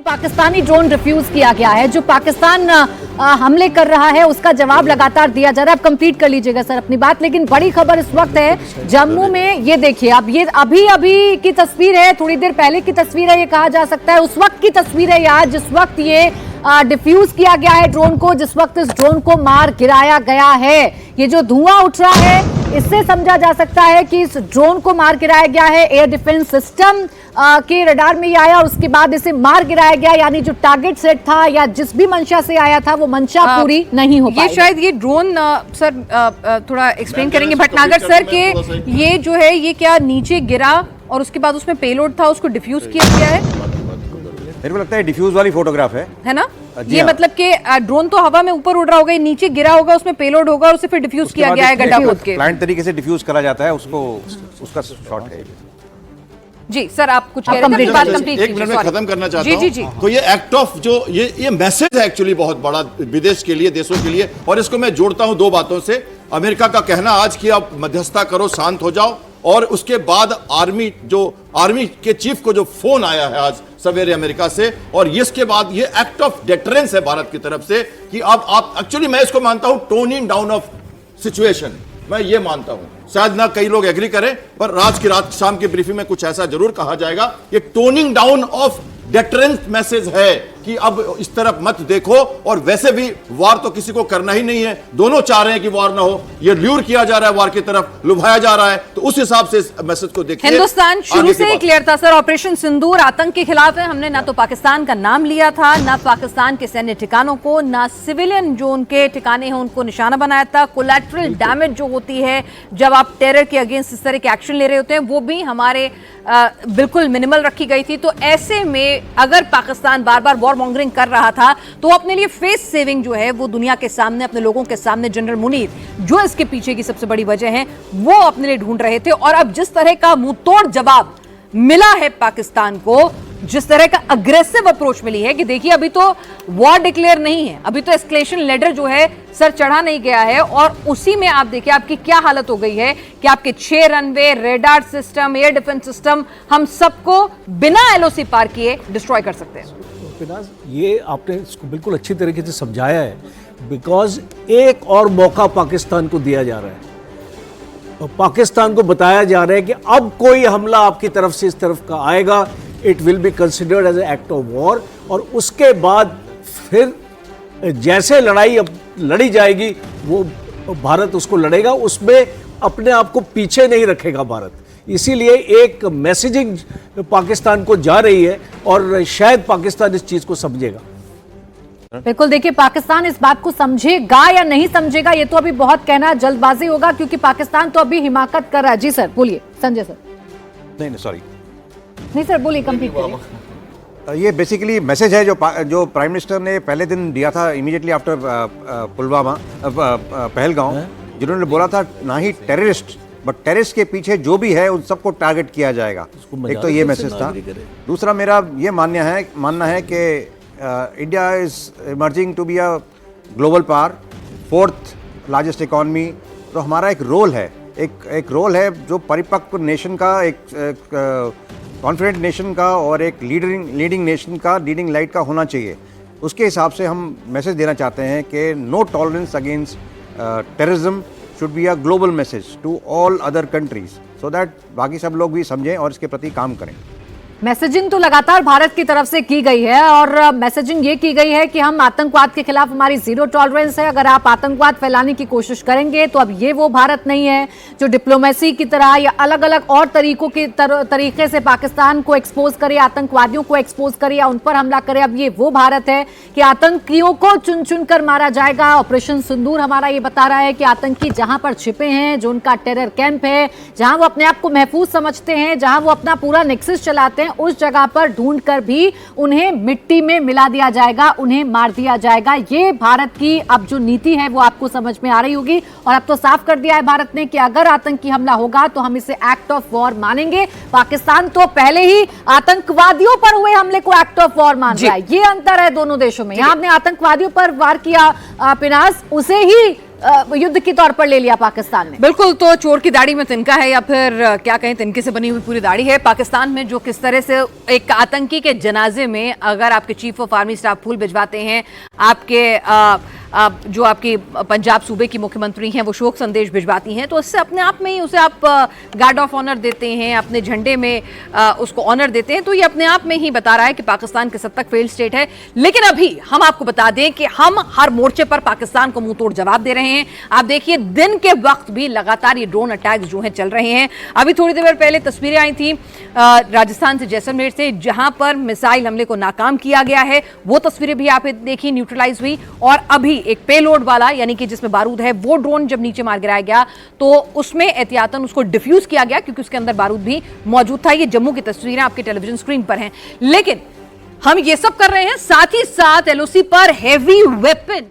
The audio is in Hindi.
पाकिस्तानी ड्रोन रिफ्यूज किया गया है। जो पाकिस्तान हमले कर रहा है उसका जवाब लगातार दिया जा रहा है। अब कंप्लीट कर लीजिएगा सर अपनी बात। लेकिन बड़ी खबर इस वक्त है जम्मू में, ये देखिए, अब ये अभी की तस्वीर है, थोड़ी देर पहले की तस्वीर है, ये कहा जा सकता है उस वक्त की तस्वीर है यार जिस वक्त ये डिफ्यूज किया गया है ड्रोन को, जिस वक्त इस ड्रोन को मार गिराया गया है। ये जो धुआं उठ रहा है इससे समझा जा सकता है कि इस ड्रोन को मार गिराया गया है। एयर डिफेंस सिस्टम के रडार में ये आया, उसके बाद इसे मार गिराया गया, यानी जो टारगेट सेट था या जिस भी मंशा से आया था वो मंशा पूरी नहीं हो पाई। ये शायद ये ड्रोन सर थोड़ा एक्सप्लेन करेंगे भटनागर सर के ये जो है ये क्या नीचे गिरा और उसके बाद उसमें पेलोड था उसको डिफ्यूज किया गया है? मेरे को लगता है डिफ्यूज वाली फोटोग्राफ है ना? जी ये हाँ। मतलब कि ड्रोन तो हवा में ऊपर उड़ रहा होगा, नीचे गिरा होगा, उसमें पेलोड होगा और उसे फिर डिफ्यूज किया गया है गड्ढा खोद के। प्लांट तरीके से डिफ्यूज करा जाता है उसको, उसका शॉट है। जी सर, आप कुछ कह रहे थे? एक मिनट में खत्म करना चाहता हूं। जी। तो ये एक्ट ऑफ जो ये मैसेज है एक्चुअली बहुत बड़ा विदेश के लिए, देशों के लिए, और इसको मैं जोड़ता हूं दो बातों से। अमेरिका का कहना आज कि आप मध्यस्थता करो, शांत हो जाओ, और उसके बाद आर्मी के चीफ को जो फोन आया है आज सवेरे अमेरिका से, और इसके बाद ये एक्ट ऑफ डेटरेंस है भारत की तरफ से कि अब आप एक्चुअली मैं इसको मानता हूं टोनिंग डाउन ऑफ सिचुएशन। मैं ये मानता हूं, शायद ना कई लोग एग्री करें, पर आज की रात शाम की ब्रीफिंग में कुछ ऐसा जरूर कहा जाएगा। ये toning down of deterrence message है कि अब इस तरफ मत देखो, और वैसे भी वार तो किसी को करना ही नहीं है, दोनों चाह रहे हैं कि वार ना हो, ये ल्यूर किया जा रहा है वार की तरफ, लुभाया जा रहा है, तो उस हिसाब से इस मैसेज को देखिए। हिंदुस्तान शुरू से ही क्लियर था सर, ऑपरेशन सिंदूर आतंक के खिलाफ है। हमने ना तो पाकिस्तान का नाम लिया था, ना पाकिस्तान के सैन्य ठिकानों को, ना सिविलियन जो उनके ठिकाने हैं उनको निशाना बनाया था। कोलैटरल डैमेज जो होती है जब आप टेरर के अगेंस्ट इस तरह के एक्शन ले रहे होते हैं वो भी हमारे बिल्कुल मिनिमल रखी गई थी। तो ऐसे में अगर पाकिस्तान बार बार वॉर मॉन्गरिंग कर रहा था तो अपने लिए फेस सेविंग जो है वो दुनिया के सामने, अपने लोगों के सामने, जनरल मुनीर जो इसके पीछे की सबसे बड़ी वजह है वो अपने लिए ढूंढ रहे थे। और अब जिस तरह का मुंहतोड़ जवाब मिला है पाकिस्तान को, जिस तरह का अग्रेसिव अप्रोच मिली है कि देखिए अभी तो वॉर डिक्लेयर नहीं है, अभी तो एस्केलेशन लेटर जो है सर चढ़ा नहीं गया है, और उसी में आप देखिए आपकी क्या हालत हो गई है कि आपके 6 runway, radar system, air defence system, हम सबको बिना एलओसी पार किए डिस्ट्रॉय कर सकते हैं। ये आपने इसको बिल्कुल अच्छी तरीके से समझाया है, बिकॉज एक और मौका पाकिस्तान को दिया जा रहा है और पाकिस्तान को बताया जा रहा है कि अब कोई हमला आपकी तरफ से इस तरफ का आएगा, it will be considered as a act of war, और उसके बाद फिर जैसे लड़ाई अब लड़ी जाएगी वो भारत उसको लड़ेगा, उसमें अपने आप को पीछे नहीं रखेगा भारत। इसीलिए एक मैसेजिंग पाकिस्तान को जा रही है और शायद पाकिस्तान इस चीज को समझेगा। बिल्कुल, देखिए पाकिस्तान इस बात को समझेगा या नहीं समझेगा ये तो अभी बहुत कहना जल्दबाजी होगा, क्योंकि पाकिस्तान तो अभी हिमाकत कर रहा है। जी सर बोलिए, संजय सर। नहीं सॉरी, नहीं सर बोलिए, कंप्लीट करिए। ये बेसिकली मैसेज है जो प्राइम मिनिस्टर ने पहले दिन दिया था इमीडिएटली आफ्टर पुलवामा, पहलगांव, जिन्होंने बोला था ना ही टेररिस्ट बट टेररिस्ट के पीछे जो भी है उन सबको टारगेट किया जाएगा। एक तो ये मैसेज था। दूसरा मेरा ये मानना है कि India is emerging to be a global power, 4th largest economy. तो हमारा एक रोल है जो परिपक्व नेशन का, एक कॉन्फिडेंट नेशन का और एक लीडिंग नेशन का, लीडिंग लाइट का होना चाहिए। उसके हिसाब से हम मैसेज देना चाहते हैं कि no tolerance against terrorism should be a global message to all other countries so that बाकी सब लोग भी समझें और इसके प्रति काम करें। मैसेजिंग तो लगातार भारत की तरफ से की गई है, और मैसेजिंग ये की गई है कि हम आतंकवाद के खिलाफ हमारी जीरो टॉलरेंस है। अगर आप आतंकवाद फैलाने की कोशिश करेंगे तो अब ये वो भारत नहीं है जो डिप्लोमेसी की तरह या अलग अलग और तरीके से पाकिस्तान को एक्सपोज करे, आतंकवादियों को एक्सपोज करे या उन पर हमला करे। अब ये वो भारत है कि आतंकियों को चुन चुन कर मारा जाएगा। ऑपरेशन सिंदूर हमारा ये बता रहा है कि आतंकी जहां पर छिपे हैं, जो उनका टेरर कैंप है, जहां वो अपने आप को महफूज समझते हैं, जहां वो अपना पूरा नेक्सस चलाते हैं, उस जगह पर ढूंढकर भी उन्हें मिट्टी में मिला दिया जाएगा, उन्हें मार दिया जाएगा। ये भारत की अब जो नीति है वो आपको समझ में आ रही होगी, और अब तो साफ कर दिया है भारत ने कि अगर आतंकी हमला होगा तो हम इसे एक्ट ऑफ वॉर मानेंगे। पाकिस्तान तो पहले ही आतंकवादियों पर हुए हमले को एक्ट ऑफ वॉर मान रहा है। ये अंतर है दोनों देशों में। यहां आपने आतंकवादियों पर वार किया पिनास, उसे ही युद्ध के तौर पर ले लिया पाकिस्तान ने। बिल्कुल, तो चोर की दाढ़ी में तिनका है या फिर क्या कहें, तिनके से बनी हुई पूरी दाढ़ी है। पाकिस्तान में जो किस तरह से एक आतंकी के जनाजे में अगर आपके चीफ ऑफ आर्मी स्टाफ फूल भिजवाते हैं, आपके जो आपकी पंजाब सूबे की मुख्यमंत्री हैं वो शोक संदेश भिजवाती हैं, तो इससे अपने आप में ही उसे आप गार्ड ऑफ ऑनर देते हैं, अपने झंडे में उसको ऑनर देते हैं, तो ये अपने आप में ही बता रहा है कि पाकिस्तान किस हद तक फेल्ड स्टेट है। लेकिन अभी हम आपको बता दें कि हम हर मोर्चे पर पाकिस्तान को मुंह तोड़ जवाब दे रहे हैं। आप देखिए, दिन के वक्त भी लगातार ये ड्रोन अटैक्स जो हैं चल रहे हैं। अभी थोड़ी देर पहले तस्वीरें आई थी राजस्थान से, जैसलमेर से, जहां पर मिसाइल हमले को नाकाम किया गया है। वो तस्वीरें भी आप देखिए, न्यूट्रलाइज हुई। और अभी एक पेलोड वाला, यानी कि जिसमें बारूद है, वो ड्रोन जब नीचे मार गिराया गया तो उसमें एहतियातन उसको डिफ्यूज किया गया क्योंकि उसके अंदर बारूद भी मौजूद था। ये जम्मू की तस्वीरें आपके टेलीविजन स्क्रीन पर हैं। लेकिन हम ये सब कर रहे हैं, साथ ही साथ एलओसी पर हेवी वेपन